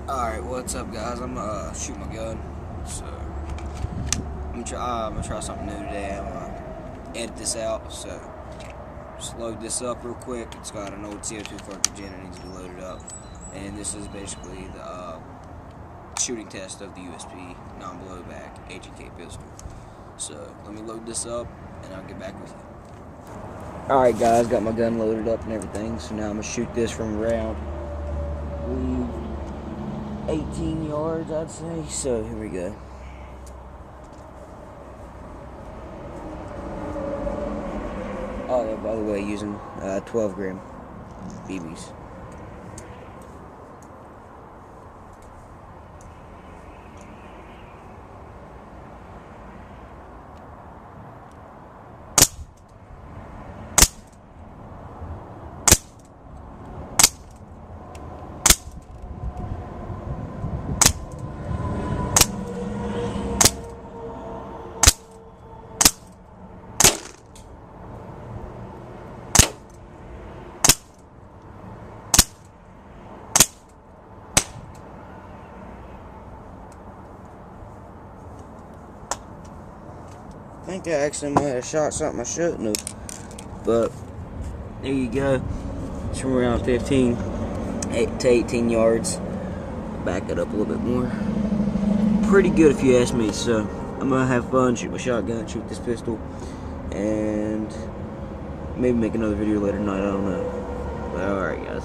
Alright, what's up guys? I'm gonna shoot my gun. So I'm gonna try something new today. I'm gonna edit this out, so just load this up real quick. It's got an old CO2 cartridge in it, needs to be loaded up. And this is basically the shooting test of the USP non-blowback HK pistol. So let me load this up and I'll get back with you. Alright guys, got my gun loaded up and everything, so now I'm gonna shoot this from around 18 yards, I'd say. So here we go. Oh, by the way, using 12 gram BBs. I think I actually might have shot something I shouldn't have, but there you go. It's from around 15 to 18 yards. Back it up a little bit more. Pretty good if you ask me. So I'm gonna have fun, shoot my shotgun, shoot this pistol, and maybe make another video later tonight. I don't know. But alright guys.